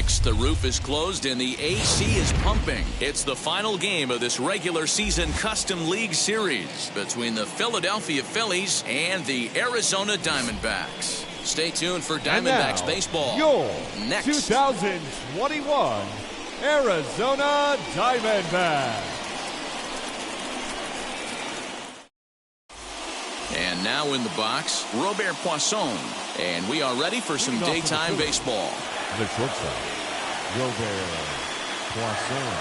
6th. The roof is closed and the AC is pumping. It's the final game of this regular season Custom League Series between the Philadelphia Phillies and the Arizona Diamondbacks. Stay tuned for Diamondbacks baseball. Your next 2021 Arizona Diamondbacks. And now in the box, Robert Poisson. And we are ready for some daytime baseball. The shortstop, Robert Poisson.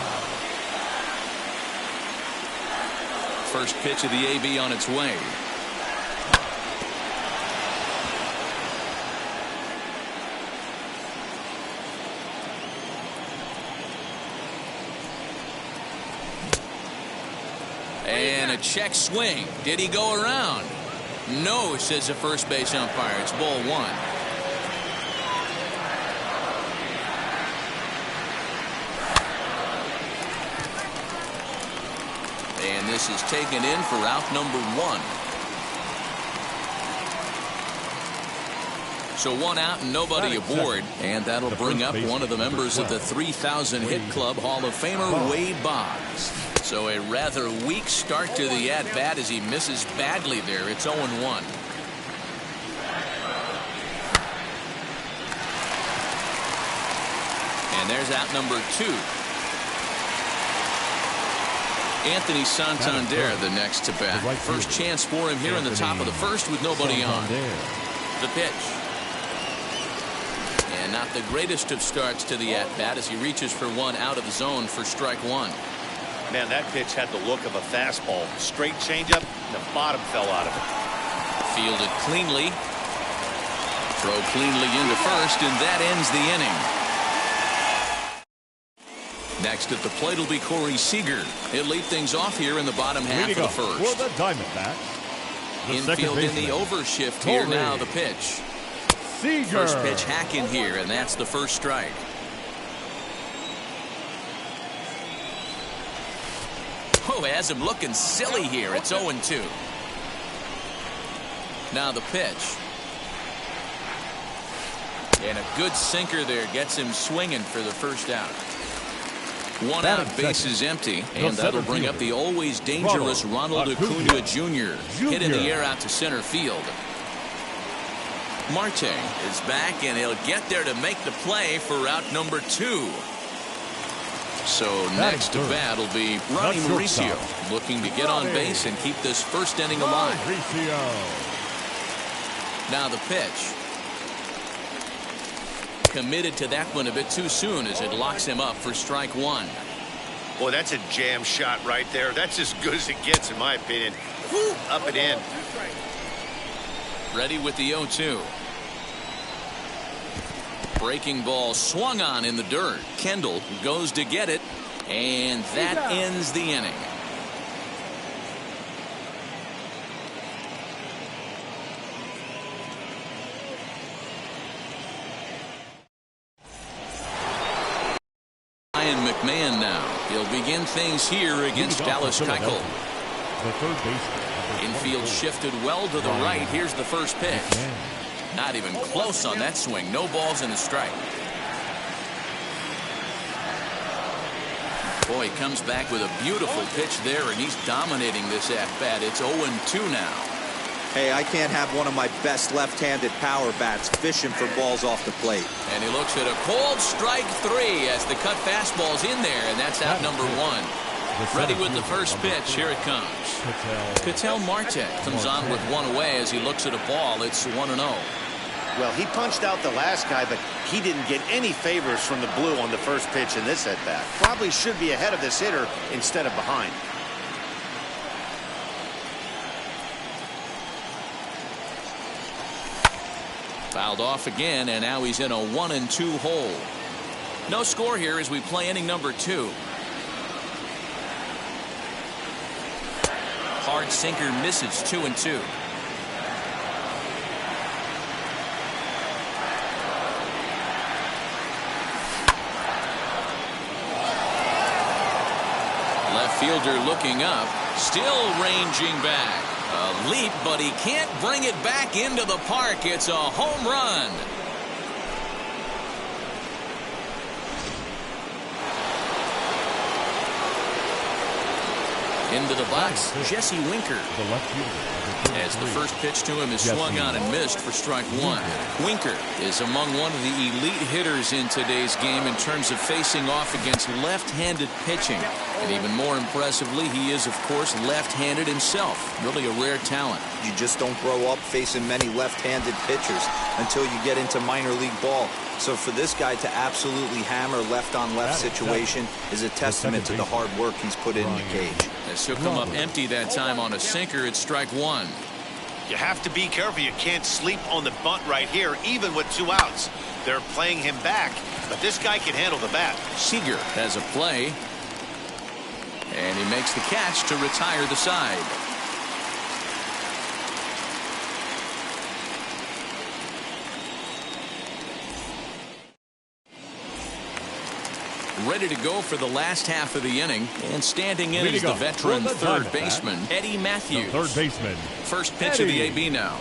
First pitch of the AB on its way. And a check swing. Did he go around? No, says the first base umpire. It's ball 1. And this is taken in for out number 1. So 1 out and nobody aboard. And that'll bring up one of the members of the 3,000 hit club, Hall of Famer Wade Boggs. So a rather weak start to the at-bat as he misses badly there. It's 0-1. And there's out number 2. Anthony Santander the next to bat. First chance for him here in the top of the first with nobody on. The pitch. And not the greatest of starts to the at-bat as he reaches for 1 out of the zone for strike 1. Man, that pitch had the look of a fastball. Straight changeup, the bottom fell out of it. Fielded cleanly. Throw cleanly into first, and that ends the inning. Next at the plate will be Corey Seager. He'll lead things off here in the bottom half of the first. For the Diamondbacks, infield in the overshift here. Now the pitch. Seager. First pitch hacking here, and that's the first strike. Oh, has him looking silly here. It's 0-2. Now the pitch. And a good sinker there gets him swinging for the first out. 1 out, bases empty, and that'll bring up the always dangerous Ronald Acuna Jr. Hit in the air out to center field. Marte is back, and he'll get there to make the play for out number 2. So next to bat will be Ronnie Mauricio, looking to get on base and keep this first inning alive. Now the pitch. Committed to that one a bit too soon as it locks him up for strike 1. Boy, that's a jam shot right there. That's as good as it gets, in my opinion. Woo, up and in. Ready with the 0-2. Breaking ball swung on in the dirt. Kendall goes to get it, and that ends the inning. Ryan McMahon now. He'll begin things here against Dallas Keuchel. Infield shifted well to the right. Here's the first pitch. Not even close on that swing. No balls and a strike. Boy, he comes back with a beautiful pitch there, and he's dominating this at-bat. It's 0-2 now. Hey, I can't have one of my best left-handed power bats fishing for balls off the plate. And he looks at a cold strike 3 as the cut fastball's in there, and that's out number 1. Ready with the first pitch. Here it comes. Ketel Marte comes on with 1 away as he looks at a ball. It's 1-0. Well, he punched out the last guy, but he didn't get any favors from the blue on the first pitch in this at-bat. Probably should be ahead of this hitter instead of behind. Fouled off again, and now he's in a 1-2 hole. No score here as we play inning number 2. Hard sinker misses. 2-2. Left fielder looking up, still ranging back. A leap, but he can't bring it back into the park. It's a home run. Into the box, Jesse Winker. The left fielder. As the first pitch to him is swung on and missed for strike one. Winker is among one of the elite hitters in today's game in terms of facing off against left-handed pitching. And even more impressively, he is, of course, left-handed himself. Really a rare talent. You just don't grow up facing many left-handed pitchers until you get into minor league ball. So for this guy to absolutely hammer left-on-left situation is a testament to the hard work he's put in the cage. As he'll come up empty that time on a sinker, it's strike one. You have to be careful. You can't sleep on the bunt right here, even with 2 outs. They're playing him back, but this guy can handle the bat. Seager has a play. And he makes the catch to retire the side. Ready to go for the last half of the inning, and standing in is the veteran third baseman, Eddie Matthews. Third baseman. First pitch of the AB now.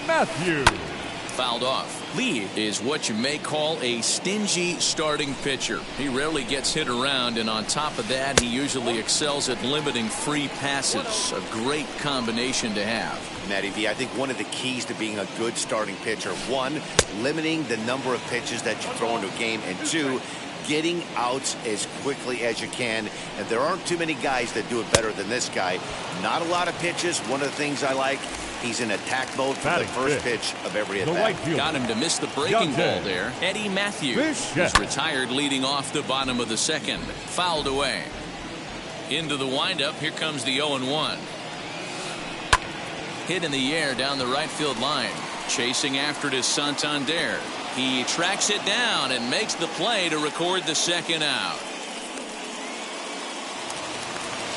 Matthews. Fouled off. Lee is what you may call a stingy starting pitcher. He rarely gets hit around, and on top of that, he usually excels at limiting free passes. A great combination to have. Matty V, I think one of the keys to being a good starting pitcher, 1, limiting the number of pitches that you throw into a game, and 2, getting outs as quickly as you can. And there aren't too many guys that do it better than this guy. Not a lot of pitches. One of the things I like, he's in attack mode from the first pitch of every at-bat. Got him to miss the breaking ball there. Eddie Matthews is retired leading off the bottom of the second. Fouled away. Into the windup. Here comes the 0-1. Hit in the air down the right field line. Chasing after it is Santander. He tracks it down and makes the play to record the second out.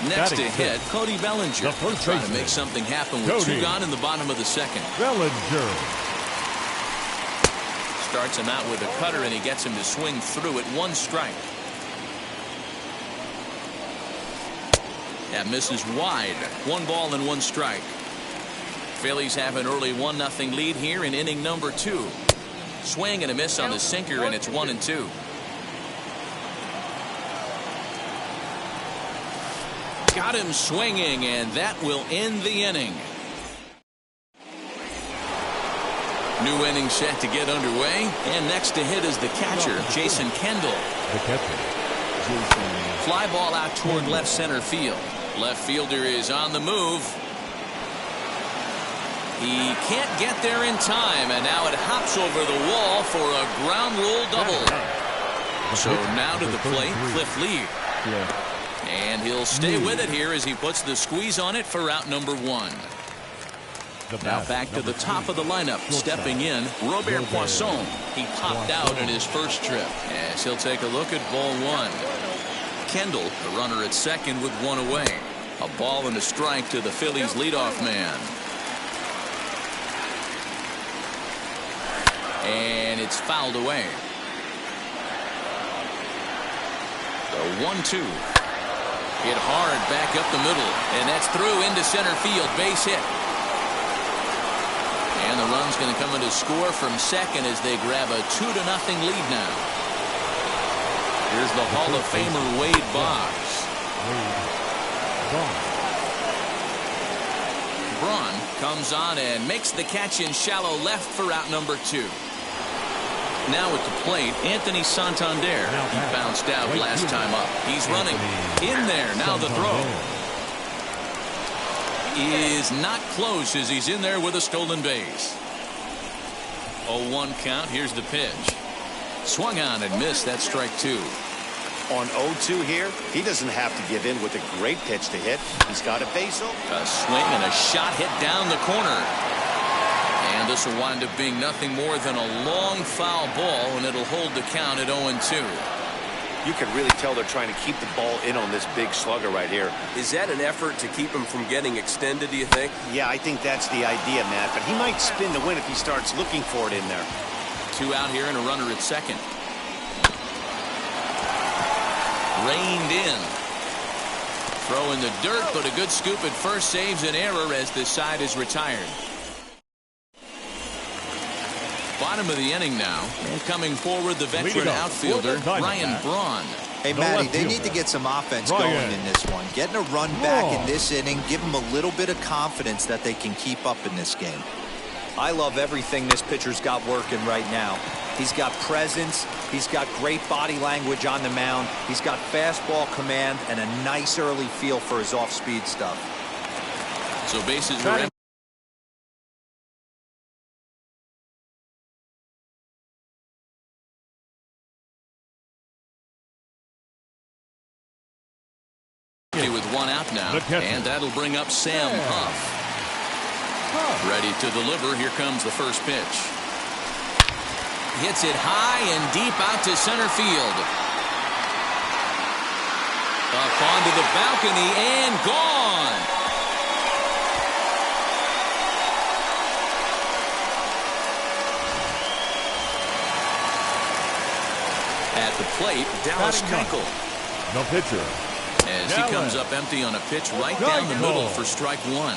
Next to hit, Cody Bellinger. Trying to make something happen with 2 gone in the bottom of the second. Bellinger starts him out with a cutter, and he gets him to swing through it. 1 strike. That misses wide. 1 ball and 1 strike. Phillies have an early 1-0 lead here in inning number 2. Swing and a miss on the sinker, and it's 1-2. Got him swinging, and that will end the inning. New inning set to get underway, and next to hit is the catcher, Jason Kendall. The catcher, Jason. Fly ball out toward left center field. Left fielder is on the move. He can't get there in time, and now it hops over the wall for a ground rule double. So now to the plate, Cliff Lee. And he'll stay with it here as he puts the squeeze on it for out number 1. Now back to the top of the lineup. Stepping in, Robert Poisson. He popped out in his first trip. As he'll take a look at ball 1. Kendall, the runner at second with 1 away. A ball and a strike to the Phillies leadoff man. And it's fouled away. The 1-2. Hit hard back up the middle. And that's through into center field. Base hit. And the run's going to come in to score from second as they grab a 2-0 lead now. Here's the Hall of Famer Wade Boggs. Braun comes on and makes the catch in shallow left for out number 2. Now at the plate, Anthony Santander. He bounced out last time up. He's running in there. Now the throw is not close as he's in there with a stolen base. 0-1 count. Here's the pitch. Swung on and missed. That's strike 2. On 0-2 here, he doesn't have to give in with a great pitch to hit. He's got a base open. A swing and a shot hit down the corner. And this will wind up being nothing more than a long foul ball, and it'll hold the count at 0-2. You can really tell they're trying to keep the ball in on this big slugger right here. Is that an effort to keep him from getting extended, do you think? Yeah, I think that's the idea, Matt. But he might spin the win if he starts looking for it in there. 2 out here and a runner at second. Reined in. Throw in the dirt, but a good scoop at first saves an error as this side is retired. Bottom of the inning now, and coming forward the veteran outfielder Ryan Braun. Hey, Matty, they need to get some offense going in this one. Getting a run back in this inning, give them a little bit of confidence that they can keep up in this game. I love everything this pitcher's got working right now. He's got presence. He's got great body language on the mound. He's got fastball command and a nice early feel for his off-speed stuff. So bases are empty. With one out now, and that'll bring up Sam Huff. Ready to deliver. Here comes the first pitch. Hits it high and deep out to center field. Up onto the balcony and gone. At the plate, Dallas Keuchel. No pitcher. As he comes up empty on a pitch right down the middle for strike one.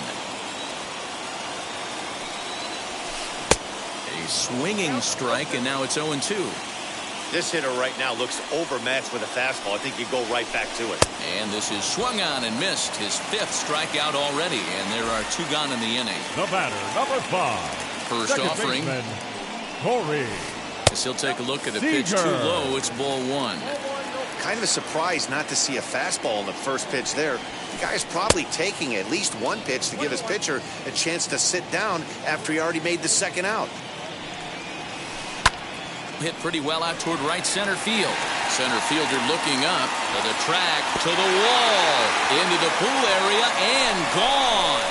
A swinging strike, and now it's 0-2. This hitter right now looks overmatched with a fastball. I think you go right back to it. And this is swung on and missed. His 5th strikeout already, and there are 2 gone in the inning. The batter, number 5. First offering. Corey. As he'll take a look at a pitch too low. It's ball 1. Kind of a surprise not to see a fastball in the first pitch there. The guy's probably taking at least one pitch to give his pitcher a chance to sit down after he already made the second out. Hit pretty well out toward right center field. Center fielder looking up to the track, to the wall, into the pool area, and gone.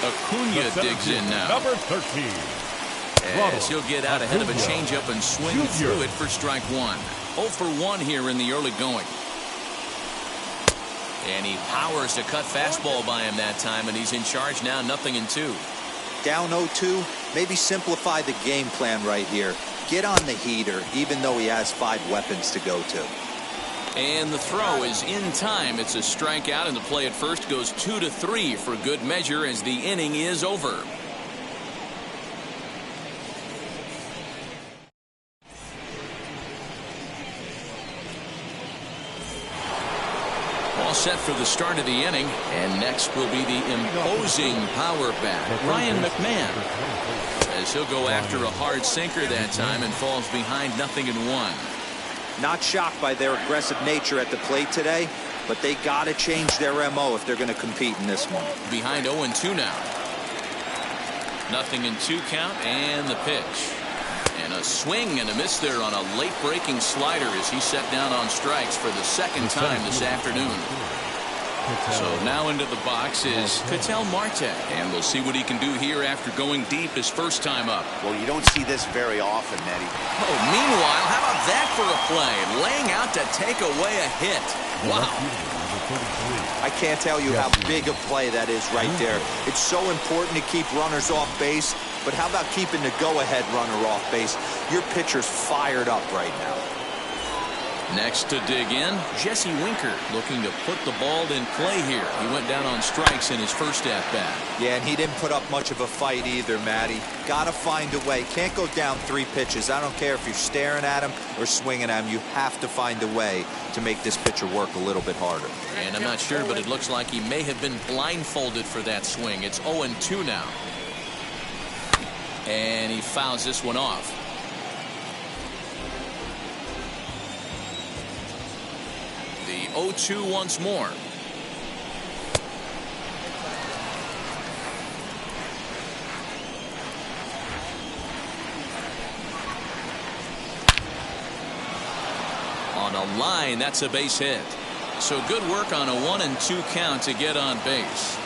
Acuna digs in now. Number 13. As he'll get out ahead of a changeup and swing through it for strike 1. 0 for 1 here in the early going. And he powers to cut fastball by him that time, and he's in charge now, 0-2. Down 0-2, maybe simplify the game plan right here. Get on the heater, even though he has 5 weapons to go to. And the throw is in time. It's a strikeout, and the play at first goes 2-3 for good measure as the inning is over. All set for the start of the inning, and next will be the imposing power bat, Ryan McMahon. As he'll go after a hard sinker that time and falls behind 0-1. Not shocked by their aggressive nature at the plate today, but they got to change their MO if they're going to compete in this one. Behind 0-2 now. 0-2 count, and the pitch. And a swing and a miss there on a late breaking slider as he set down on strikes for the 2nd time this afternoon. So now into the box is Ketel Marte, and we'll see what he can do here after going deep his first time up. Well, you don't see this very often, Matty. Oh, meanwhile, how about that for a play? Laying out to take away a hit. Wow. I can't tell you how big a play that is right there. It's so important to keep runners off base, but how about keeping the go-ahead runner off base? Your pitcher's fired up right now. Next to dig in, Jesse Winker looking to put the ball in play here. He went down on strikes in his first at-bat. Yeah, and he didn't put up much of a fight either, Matty. Got to find a way. Can't go down 3 pitches. I don't care if you're staring at him or swinging at him. You have to find a way to make this pitcher work a little bit harder. And I'm not sure, but it looks like he may have been blindfolded for that swing. It's 0-2 now. And he fouls this one off. The 0-2 once more. On a line, that's a base hit. So good work on a 1-2 count to get on base.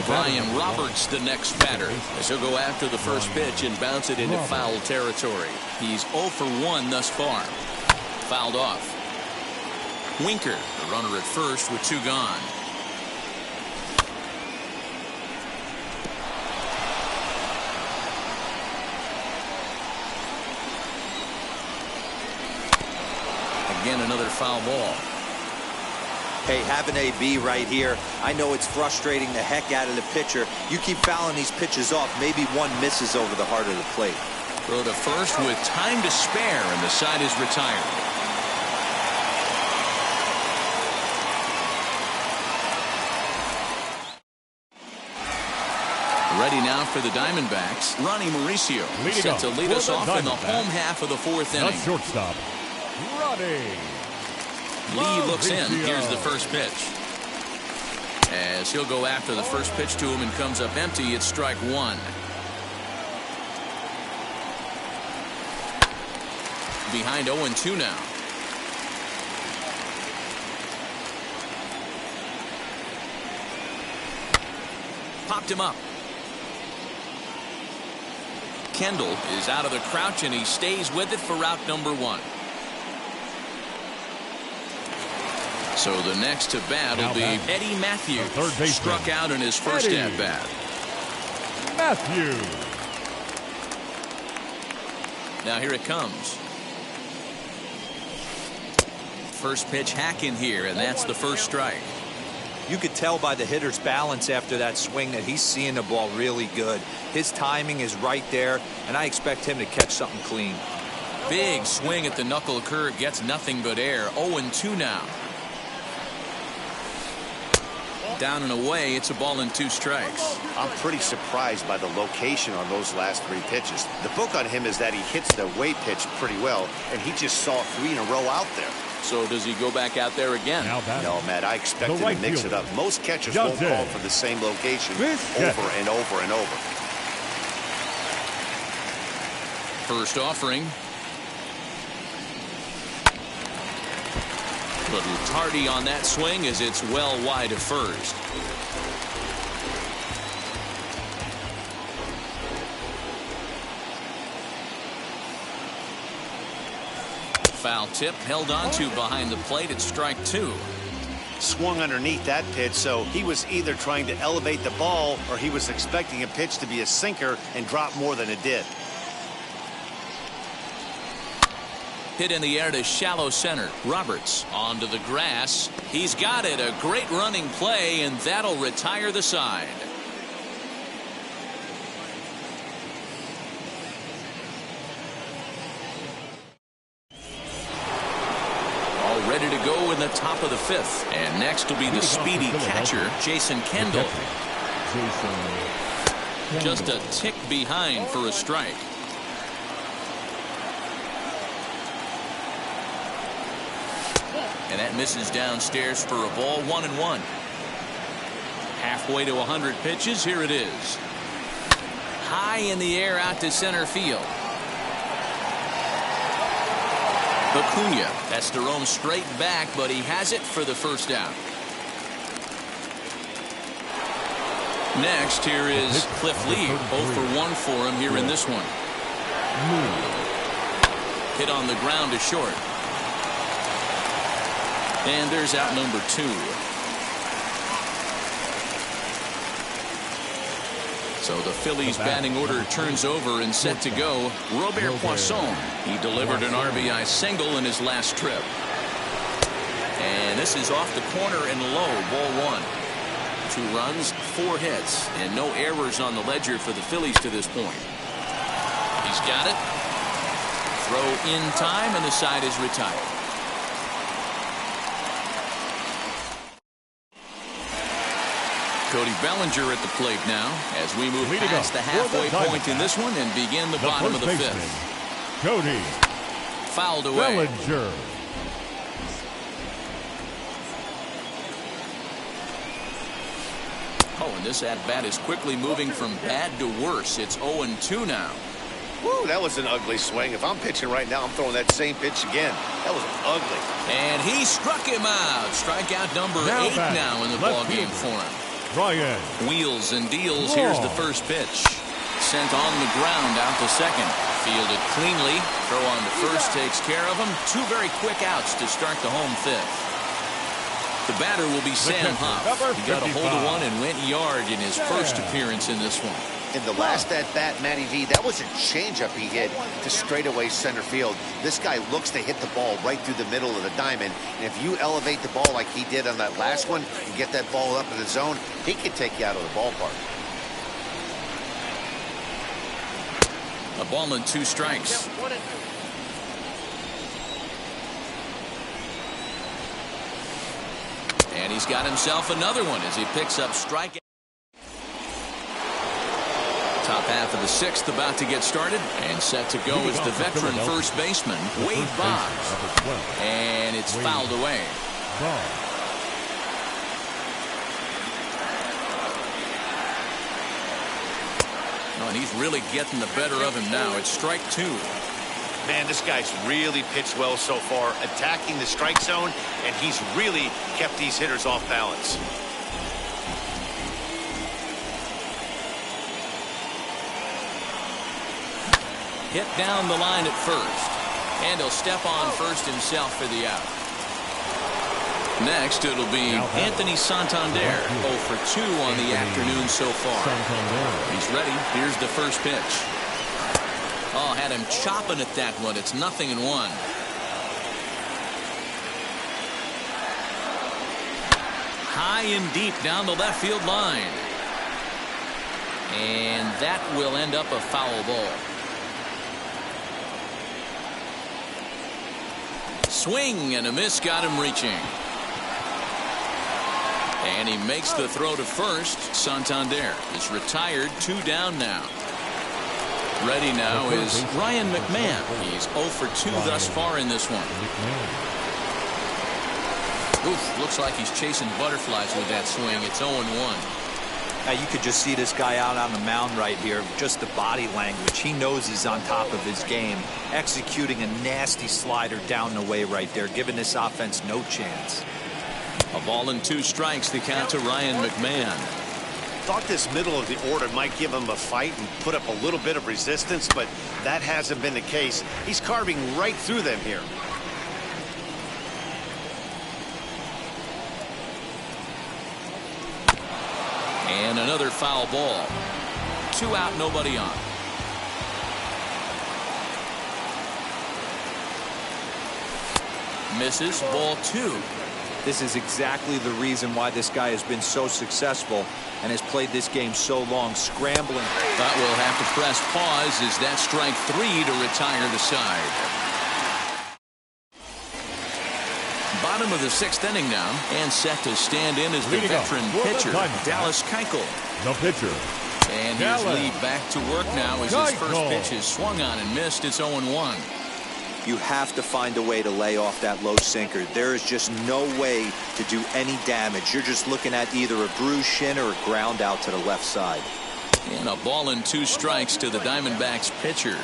Brian Roberts, the next batter, as he'll go after the first pitch and bounce it into foul territory. He's 0 for 1 thus far. Fouled off. Winker, the runner at first with 2 gone. Again, another foul ball. Hey, have an AB right here. I know it's frustrating the heck out of the pitcher. You keep fouling these pitches off, maybe one misses over the heart of the plate. Throw to first with time to spare, and the side is retired. Ready now for the Diamondbacks. Ronnie Mauricio set to lead us off in the home half of the fourth inning. Shortstop, Ronnie. Lee looks in. Here's the first pitch. As he'll go after the first pitch to him and comes up empty, it's strike one. Behind 0-2 now. Popped him up. Kendall is out of the crouch and he stays with it for route number one. So the next to bat will be Eddie Matthews. Struck out in his first at bat. Matthews. Now here it comes. First pitch hack in here, and that's the first strike. You could tell by the hitter's balance after that swing that he's seeing the ball really good. His timing is right there, and I expect him to catch something clean. Big swing at the knuckle curve, gets nothing but air. 0-2 now. Down and away, it's a ball and two strikes. I'm pretty surprised by the location on those last three pitches. The book on him is that he hits the way pitch pretty well, and he just saw three in a row out there. So does he go back out there again? No, Matt, I expect him to mix it up. Most catchers won't call for the same location over and over and over. First offering. Little tardy on that swing as it's well wide of first. Foul tip held on to behind the plate at strike two. Swung underneath that pitch, so he was either trying to elevate the ball or he was expecting a pitch to be a sinker and drop more than it did. Hit in the air to shallow center. Roberts onto the grass. He's got it. A great running play, and that'll retire the side. All ready to go in the top of the fifth. And next will be the speedy catcher, Jason Kendall. Just a tick behind for a strike. And that misses downstairs for a ball. 1-1. Halfway to 100 pitches. Here it is. High in the air out to center field. Acuna. That's Jerome straight back, but he has it for the first out. Next, here is Cliff Lee. 0 for 1 for him here in this one. Hit on the ground to short. And there's out number 2. So the Phillies batting order turns over and set to go. Robert Poisson. He delivered an RBI single in his last trip. And this is off the corner and low. Ball 1. 2 runs, 4 hits, and no errors on the ledger for the Phillies to this point. He's got it. Throw in time, and the side is retired. Cody Bellinger at the plate now as we move past the halfway point in this one and begin the bottom of the fifth. Cody fouled away. Bellinger. Oh, and this at-bat is quickly moving from bad to worse. It's 0-2 now. Woo, that was an ugly swing. If I'm pitching right now, I'm throwing that same pitch again. That was ugly. And he struck him out. Strikeout number 8 now in the ballgame for him. Ryan. Wheels and deals. Here's the first pitch. Sent on the ground out to second. Fielded cleanly. Throw on to first takes care of him. 2 very quick outs to start the home fifth. The batter will be Sam Huff. He got a hold of one and went yard in his first appearance in this one. In the last at-bat, Matty V, that was a changeup he hit to straightaway center field. This guy looks to hit the ball right through the middle of the diamond. And if you elevate the ball like he did on that last one and get that ball up in the zone, he can take you out of the ballpark. A ball and 2 strikes. And he's got himself another one as he picks up strike. Top half of the 6th about to get started, and set to go is the veteran first baseman, Wade Boggs. And it's fouled away. Oh, and he's really getting the better of him now. It's strike 2. Man, this guy's really pitched well so far, attacking the strike zone, and he's really kept these hitters off balance. Hit down the line at first, and he'll step on first himself for the out. Next, it'll be Anthony Santander, 0 for 2 on the afternoon so far. He's ready. Here's the first pitch. Oh, had him chopping at that one. It's 0-1. High and deep down the left field line. And that will end up a foul ball. Swing and a miss got him reaching. And he makes the throw to first. Santander is retired, 2 down now. Ready now is Ryan McMahon. He's 0 for 2 thus far in this one. Oof, looks like he's chasing butterflies with that swing. It's 0-1. Now you could just see this guy out on the mound right here. Just the body language. He knows he's on top of his game. Executing a nasty slider down the way right there, giving this offense no chance. A ball and 2 strikes, the count to Ryan McMahon. Thought this middle of the order might give him a fight and put up a little bit of resistance, but that hasn't been the case. He's carving right through them here. And another foul ball. 2 out, nobody on. Misses, ball 2. This is exactly the reason why this guy has been so successful and has played this game so long, scrambling. But we'll have to press pause as that strike 3 to retire the side. Bottom of the 6th inning now, and set to stand in as the veteran pitcher, Dallas Keuchel. The pitcher. And his lead back to work now as his first pitch is swung on and missed. It's 0-1. You have to find a way to lay off that low sinker. There is just no way to do any damage. You're just looking at either a bruised shin or a ground out to the left side. And a ball and 2 strikes to the Diamondbacks pitcher.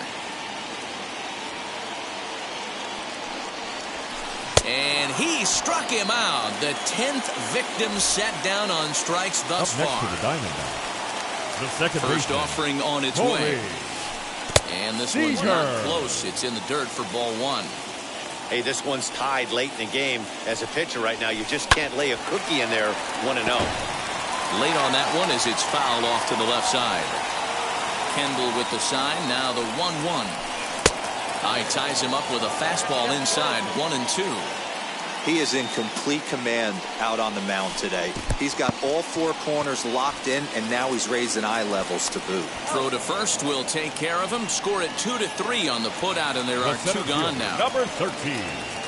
And he struck him out. The 10th victim set down on strikes thus far. Up next to the Diamondbacks, the second First baseman, offering on its Corey. way. And this one's not close. It's in the dirt for ball 1. Hey, this one's tied late in the game. As a pitcher right now, you just can't lay a cookie in there 1-0. Late on that one as it's fouled off to the left side. Kendall with the sign. Now the 1-1. He ties him up with a fastball inside. 1-2. He is in complete command out on the mound today. He's got all 4 corners locked in, and now he's raising eye levels to boot. Throw to first will take care of him. Score it 2-3 on the putout, and there are 2 gone now. Number 13.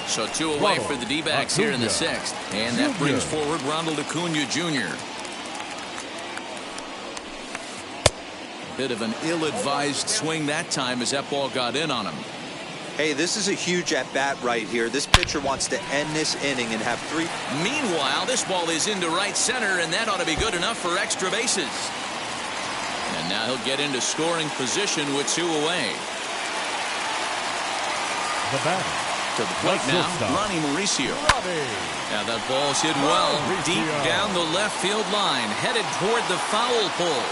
So 2 away for the D-backs here in the 6th. And that brings forward Ronald Acuna Jr. Bit of an ill-advised swing that time as that ball got in on him. Hey, this is a huge at-bat right here. This pitcher wants to end this inning and have 3. Meanwhile, this ball is into right center, and that ought to be good enough for extra bases. And now he'll get into scoring position with 2 away. The batter. To the plate now, Ronnie Mauricio. Now that ball's hit well deep down the left field line, headed toward the foul pole.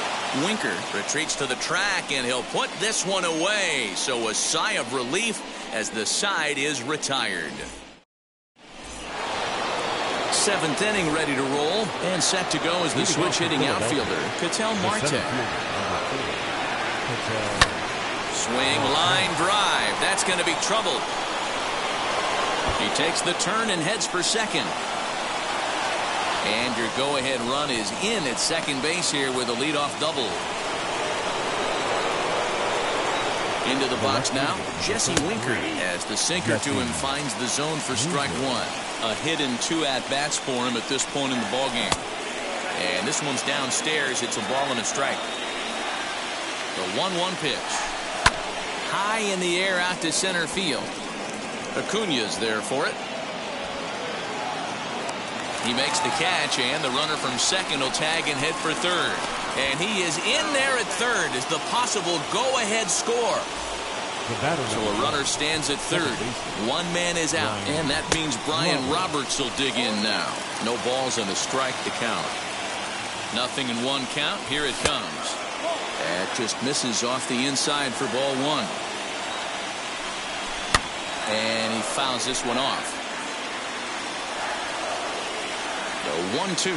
Winker retreats to the track, and he'll put this one away. So a sigh of relief as the side is retired. 7th inning ready to roll, and set to go as the switch hitting outfielder, Ketel Marte. Swing, line drive. That's going to be trouble. He takes the turn and heads for second. And your go-ahead run is in at second base here with a leadoff double. Into the box now, Jesse Winker, as the sinker to him finds the zone for strike one. A hit and 2 at-bats for him at this point in the ballgame. And this one's downstairs. It's a ball and a strike. The 1-1 pitch. High in the air out to center field. Acuña's there for it. He makes the catch, and the runner from second will tag and head for third. And he is in there at third as the possible go-ahead score. So a runner stands at third. One man is out, and that means Brian Roberts will dig in now. No balls and a strike to count. Nothing in 1 count. Here it comes. That just misses off the inside for ball 1. And he fouls this one off. The 1-2.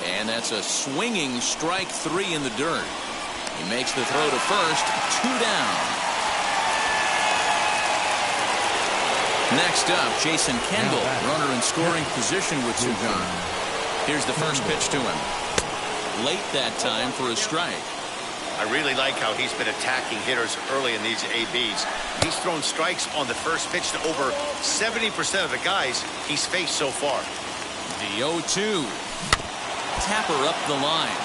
And that's a swinging strike 3 in the dirt. He makes the throw to first. 2 down. Next up, Jason Kendall, runner in scoring position with 2 gone. Here's the first pitch to him. Late that time for a strike. I really like how he's been attacking hitters early in these ABs. He's thrown strikes on the first pitch to over 70% of the guys he's faced so far. The 0-2. Tapper up the line.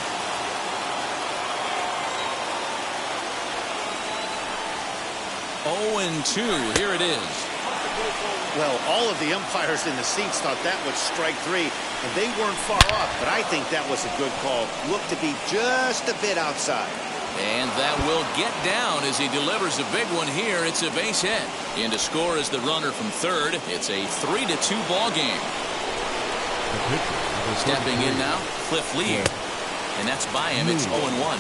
Oh, and 2. Here it is. Well, all of the umpires in the seats thought that was strike 3, and they weren't far off, but I think that was a good call. Looked to be just a bit outside. And that will get down as he delivers a big one here. It's a base hit. In to score is the runner from third. It's a 3-2 ball game. Stepping in now, Cliff Lee. And that's by him. It's 0-1.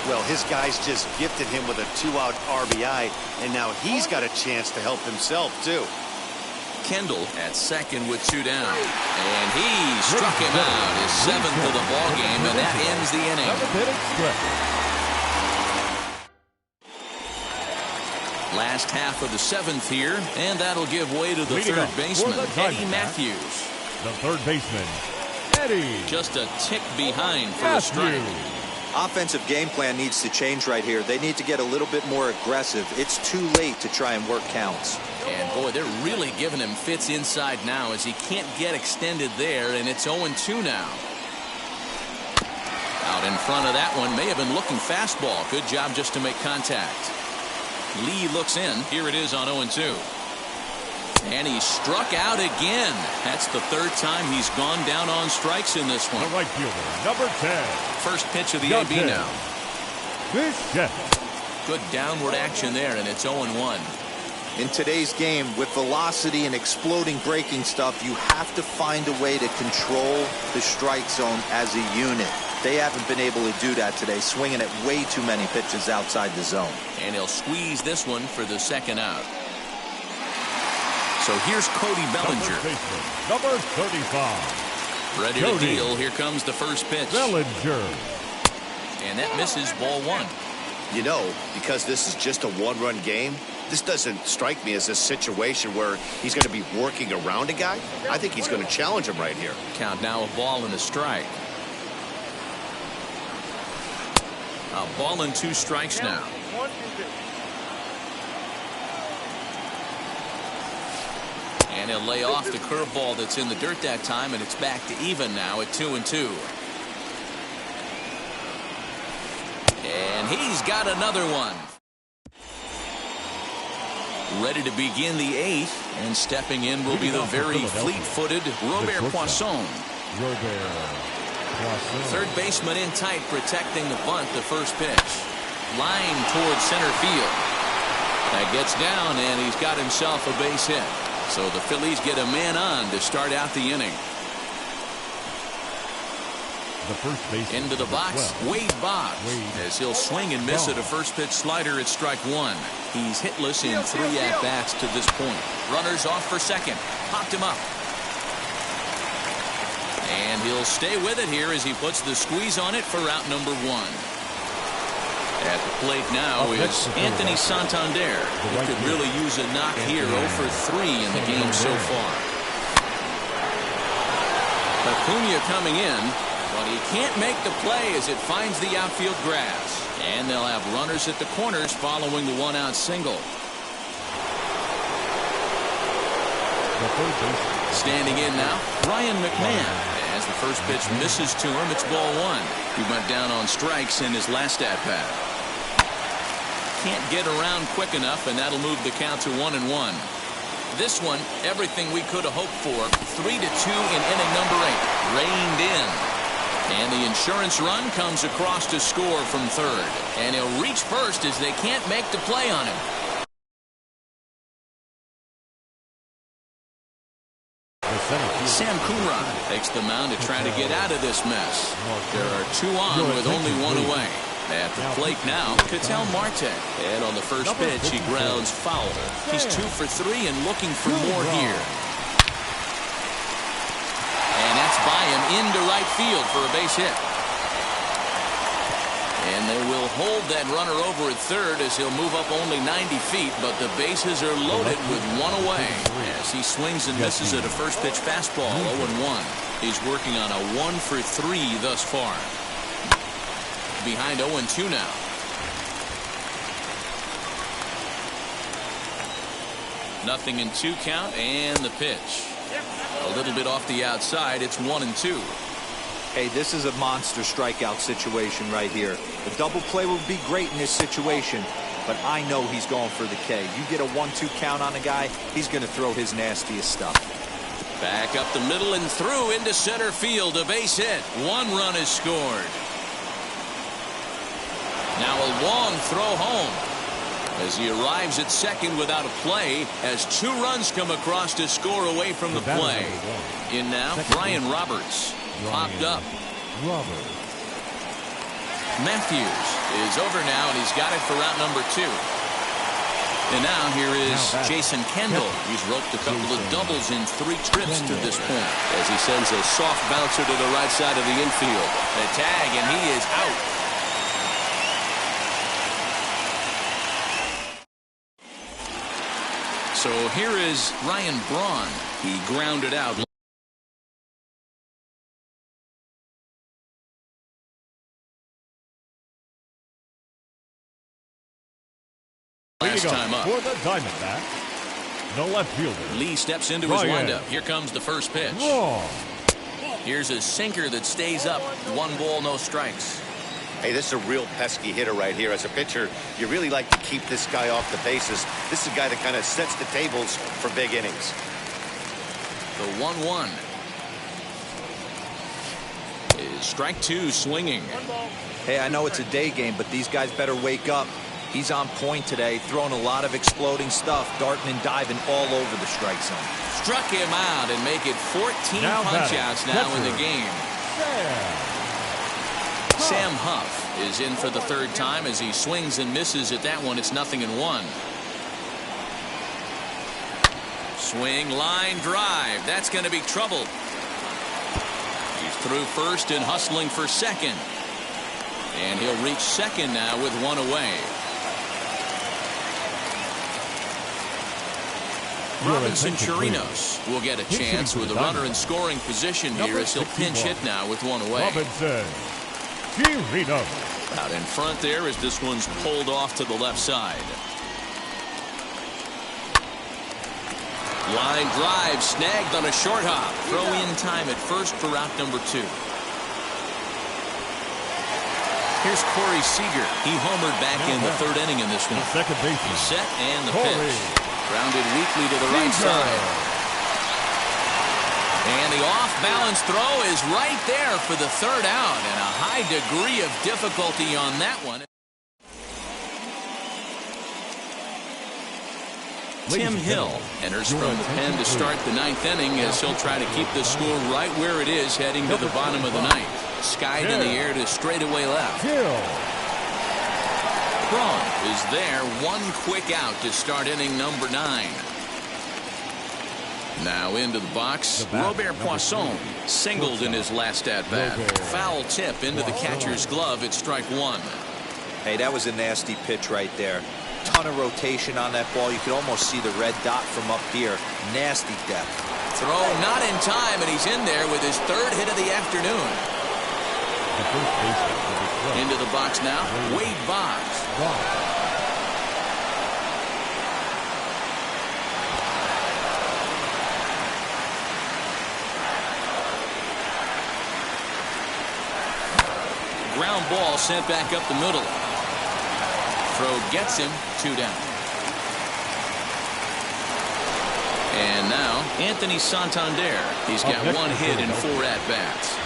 Well, his guys just gifted him with a 2-out RBI, and now he's got a chance to help himself, too. Kendall at second with 2 down. And he struck him out, his 7th of the ball game, and that ends the inning. Last half of the 7th here, and that'll give way to the third baseman, Eddie Matthews. The third baseman, Eddie. Just a tick behind for a strike. Offensive game plan needs to change right here. They need to get a little bit more aggressive. It's too late to try and work counts. And boy, they're really giving him fits inside now as he can't get extended there, and it's 0-2 now. Out in front of that one, may have been looking fastball. Good job just to make contact. Lee looks in. Here it is on 0-2. And he struck out again. That's the 3rd time he's gone down on strikes in this one. The right fielder, number 10. First pitch of the AB now. Bichette. Good downward action there, and it's 0-1. In today's game, with velocity and exploding breaking stuff, you have to find a way to control the strike zone as a unit. They haven't been able to do that today, swinging at way too many pitches outside the zone. And he'll squeeze this one for the 2nd out. So here's Cody Bellinger. Number 35. Ready to deal. Here comes the first pitch. Bellinger. And that misses ball 1. You know, because this is just a 1-run game, this doesn't strike me as a situation where he's going to be working around a guy. I think he's going to challenge him right here. Count now, a ball and a strike. A ball and 2 strikes now. And he'll lay off the curveball that's in the dirt that time, and it's back to even now at 2-2. And he's got another one. Ready to begin the 8th, and stepping in will be the very fleet-footed Robert Poisson. Third baseman in tight, protecting the bunt, the first pitch. Line towards center field. That gets down, and he's got himself a base hit. So the Phillies get a man on to start out the inning. The first base into the box, Wade Boggs, as he'll swing and miss at a first pitch slider at strike 1. He's hitless in 3 at-bats to this point. Runners off for second. Popped him up. And he'll stay with it here as he puts the squeeze on it for out number 1. At the plate now is Anthony Santander. He could really use a knock here. 0 for 3 in the game so far. Acuna coming in, but he can't make the play as it finds the outfield grass. And they'll have runners at the corners following the 1-out single. Standing in now, Ryan McMahon. As the first pitch misses to him, it's ball 1. He went down on strikes in his last at-bat. Can't get around quick enough, and that'll move the count to 1-1. This one, everything we could have hoped for. 3-2 in inning number 8. Reined in. And the insurance run comes across to score from third. And he'll reach first as they can't make the play on him. Sam Coonrod takes the mound to try to get out of this mess. There are 2 on with only 1 away. At the plate now, Ketel Marte. And on the first pitch, he grounds foul. He's 2 for 3 and looking for more here. And that's by him into right field for a base hit. And they will hold that runner over at third as he'll move up only 90 feet, but the bases are loaded with 1 away. As he swings and misses at a first pitch fastball, 0-1. He's working on a 1 for 3 thus far. Behind 0-2 now. Nothing in 2 count, and the pitch. A little bit off the outside. It's 1-2. Hey, this is a monster strikeout situation right here. The double play would be great in this situation, but I know he's going for the K. You get a 1-2 count on a guy, he's going to throw his nastiest stuff. Back up the middle and through into center field. A base hit. 1 run is scored. Now a long throw home as he arrives at second without a play as 2 runs come across to score away from the play. In now, Brian Roberts. Popped up. Matthews is over now, and he's got it for out number 2. And now here is Jason Kendall. He's roped a couple of doubles in 3 trips to this point as he sends a soft bouncer to the right side of the infield. The tag, and he is out. So here is Ryan Braun. He grounded out last time up. For the Diamondback, the left fielder. Lee steps into his windup. Here comes the first pitch. Here's a sinker that stays up. 1 ball, no strikes. Hey, this is a real pesky hitter right here. As a pitcher, you really like to keep this guy off the bases. This is a guy that kind of sets the tables for big innings. The 1-1 is strike 2 swinging. Hey, I know it's a day game, but these guys better wake up. He's on point today, throwing a lot of exploding stuff, darting and diving all over the strike zone. Struck him out and make it 14 punch-outs now in the game. Sam Huff is in for the 3rd time as he swings and misses at that one. It's 0-1. Swing, line drive. That's going to be trouble. He's through first and hustling for second. And he'll reach second now with 1 away. Robinson Chirinos will get a chance with a runner in scoring position here as he'll pinch hit now with 1 away. Robinson Chirinos. Out in front there as this one's pulled off to the left side. Line drive snagged on a short hop. Throw in time at first for out number 2. Here's Corey Seager. He homered back in the 3rd inning in this one. Second baseman. He's set and the pitch. Grounded weakly to the right side. And the off-balance throw is right there for the 3rd out. And a high degree of difficulty on that one. Tim Hill enters from the pen to start the 9th inning as he'll try to keep the score right where it is heading to the bottom of the 9th. Skied in the air to straightaway left. Braun is there, 1 quick out to start inning number 9. Now into the box, Robert Poisson singled in his last at-bat. Foul tip into the catcher's glove at strike one. Hey, that was a nasty pitch right there. Ton of rotation on that ball. You could almost see the red dot from up here. Nasty depth. Throw not in time, and he's in there with his third hit of the afternoon. Into the box now, Wade Boggs. Ground ball sent back up the middle. Throw gets him, 2 down. And now Anthony Santander. He's got 1 hit in 4 at-bats.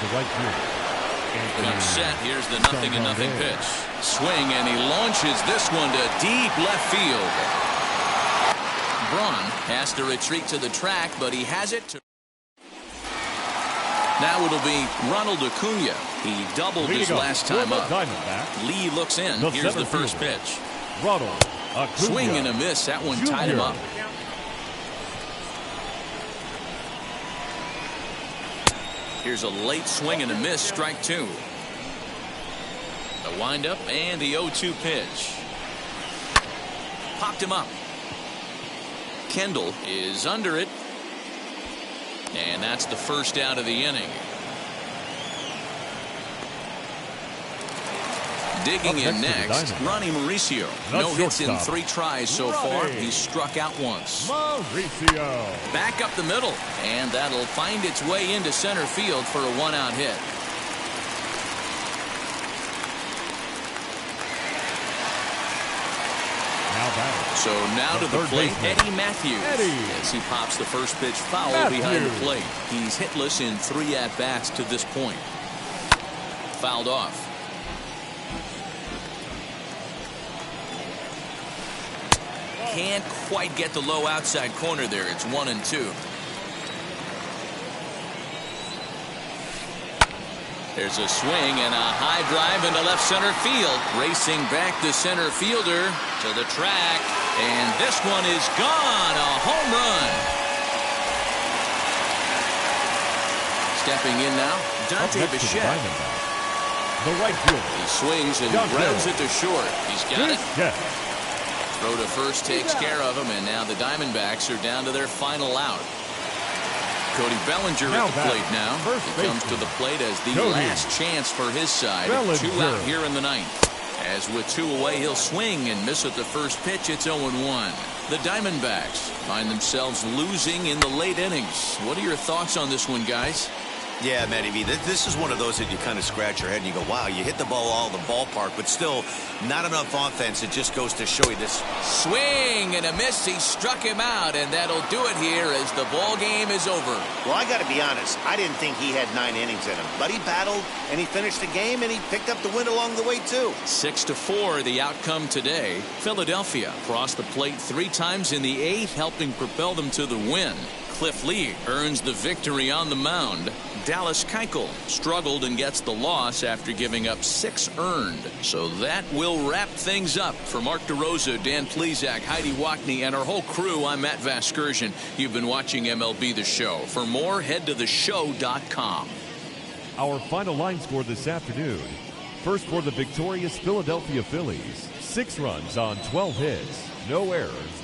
Comes set. Here's the 0-0 pitch. Swing, and he launches this one to deep left field. Braun has to retreat to the track, but he has it to. Now it'll be Ronald Acuna. He doubled his last time up. Lee looks in. Here's the first pitch. Swing and a miss. That one tied him up. Here's a late swing and a miss. Strike 2. The windup and the 0-2 pitch. Popped him up. Kendall is under it. And that's the first out of the inning. Digging in next, Ronnie Mauricio. No hits in 3 tries so far. He's struck out once. Back up the middle, and that'll find its way into center field for a 1-out hit. So now to the plate, Eddie Matthews. As he pops the first pitch foul behind the plate. He's hitless in 3 at-bats to this point. Fouled off. Can't quite get the low outside corner there. It's 1-2. There's a swing and a high drive into left center field. Racing back the center fielder to the track. And this one is gone. A home run. Stepping in now, Dante Bichette. The right fielder. He swings and grounds it to short. He's got it. Throw to first takes care of him, and now the Diamondbacks are down to their final out. Cody Bellinger at the plate now. He comes to the plate as the last chance for his side. 2 out here in the 9th. As with 2 away, he'll swing and miss at the first pitch. It's 0-1. The Diamondbacks find themselves losing in the late innings. What are your thoughts on this one, guys? Yeah, Matty V, this is one of those that you kind of scratch your head and you go, wow, you hit the ball all the ballpark, but still not enough offense. It just goes to show you this. Swing and a miss. He struck him out, and that'll do it here as the ball game is over. Well, I got to be honest. I didn't think he had 9 innings in him, but he battled and he finished the game and he picked up the win along the way, too. 6-4, the outcome today. Philadelphia crossed the plate 3 times in the 8th, helping propel them to the win. Cliff Lee earns the victory on the mound. Dallas Keuchel struggled and gets the loss after giving up 6 earned. So that will wrap things up. For Mark DeRosa, Dan Plesac, Heidi Wackney, and our whole crew, I'm Matt Vasgersian. You've been watching MLB The Show. For more, head to theshow.com. Our final line score this afternoon. First for the victorious Philadelphia Phillies. 6 runs on 12 hits. No errors.